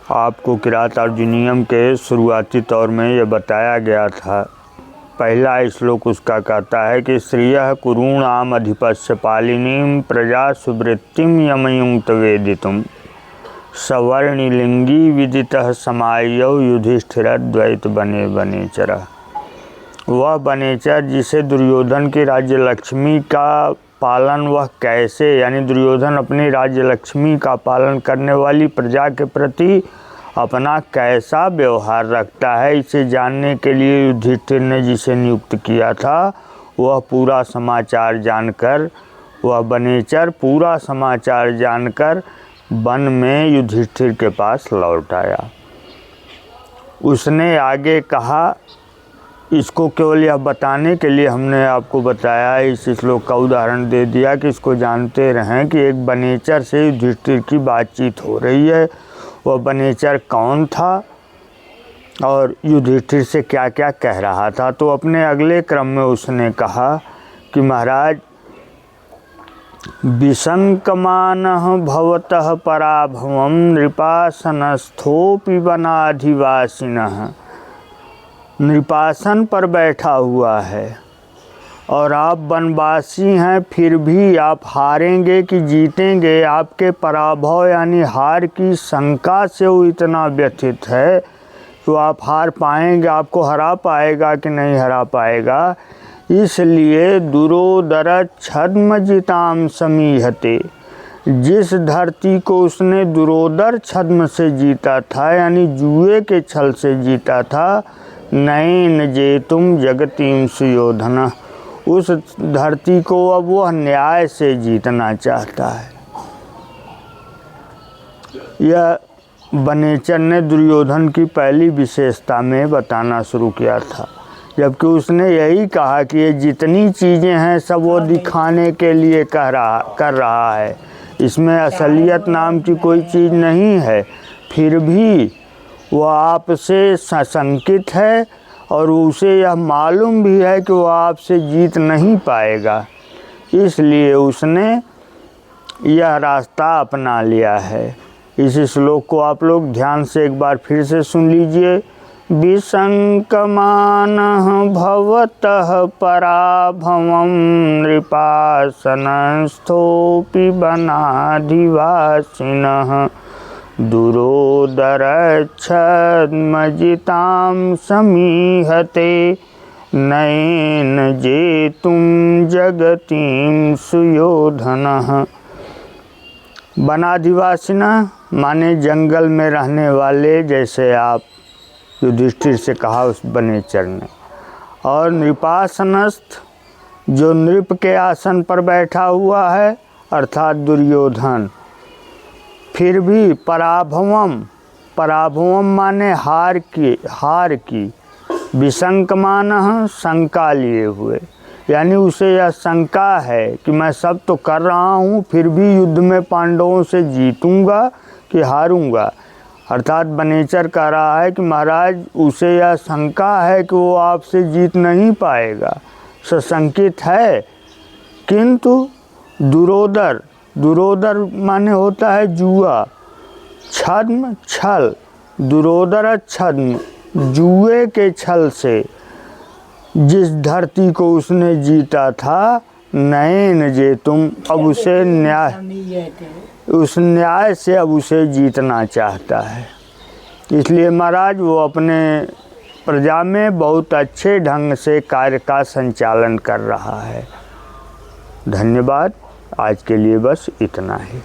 आपको किरात अर्जुनीयम के शुरुआती तौर में ये बताया गया था। पहला श्लोक उसका कहता है कि श्रियः कुरूणाम अधिपस्य पालिनीं प्रजा सुवृत्तिम यमयुक्त वेदितुम सवर्णिलिंगी विदितः समायौ युधिष्ठिरद्वैत बने बनेचर। वह बनेचर जिसे दुर्योधन की राज्य लक्ष्मी का पालन वह कैसे, यानी दुर्योधन अपनी राज्य लक्ष्मी का पालन करने वाली प्रजा के प्रति अपना कैसा व्यवहार रखता है, इसे जानने के लिए युधिष्ठिर ने जिसे नियुक्त किया था वह पूरा समाचार जानकर, वह बनेचर पूरा समाचार जानकर वन में युधिष्ठिर के पास लौट आया। उसने आगे कहा, इसको केवल यह बताने के लिए हमने आपको बताया, इस श्लोक का उदाहरण दे दिया कि इसको जानते रहें कि एक बनेचर से युधिष्ठिर की बातचीत हो रही है। वह बनेचर कौन था और युधिष्ठिर से क्या क्या कह रहा था। तो अपने अगले क्रम में उसने कहा कि महाराज, विशंकमानः भवतः पराभवं नृपासनस्थोपि वनाधिवासिनः। नृपासन पर बैठा हुआ है और आप वनवासी हैं, फिर भी आप हारेंगे कि जीतेंगे, आपके पराभव यानी हार की शंका से वो इतना व्यथित है तो आप हार पाएंगे, आपको हरा पाएगा कि नहीं हरा पाएगा। इसलिए दुरोदर छद्म जिताम समीहते, जिस धरती को उसने दुरोदर छद्म से जीता था यानी जुए के छल से जीता था, नैन जेतुम जगतीम सुयोधन, उस धरती को अब वह न्याय से जीतना चाहता है। यह बनेचर ने दुर्योधन की पहली विशेषता में बताना शुरू किया था, जबकि उसने यही कहा कि ये जितनी चीज़ें हैं सब वो दिखाने के लिए कर रहा है, इसमें असलियत नाम की कोई चीज़ नहीं है। फिर भी वह आपसे सशंकित है और उसे यह मालूम भी है कि वह आपसे जीत नहीं पाएगा, इसलिए उसने यह रास्ता अपना लिया है। इस श्लोक को आप लोग ध्यान से एक बार फिर से सुन लीजिए। विशंकमानः भवतः पराभवं नृपासनस्थोपि वनाधिवासिनः दुरोदर छद्मजितां समीहते नैन जेतुं जगतीं सुयोधनः। वनाधिवासिनः माने जंगल में रहने वाले, जैसे आप युधिष्ठिर से कहा उस बनेचर ने, और नृपासनस्थ जो नृप के आसन पर बैठा हुआ है अर्थात दुर्योधन। फिर भी पराभवम माने हार की विशंकमानः शंका लिए हुए, यानी उसे यह शंका है कि मैं सब तो कर रहा हूँ फिर भी युद्ध में पांडवों से जीतूंगा कि हारूंगा। अर्थात बनेचर कह रहा है कि महाराज उसे यह शंका है कि वो आपसे जीत नहीं पाएगा, सशंकित है। किंतु दुरोदर माने होता है जुआ, छद्म छल, दुरोदर छद्म जुए के छल से जिस धरती को उसने जीता था, नैन जेतुम, अब उसे उस न्याय से अब उसे जीतना चाहता है। इसलिए महाराज वो अपने प्रजा में बहुत अच्छे ढंग से कार्य का संचालन कर रहा है। धन्यवाद। आज के लिए बस इतना ही।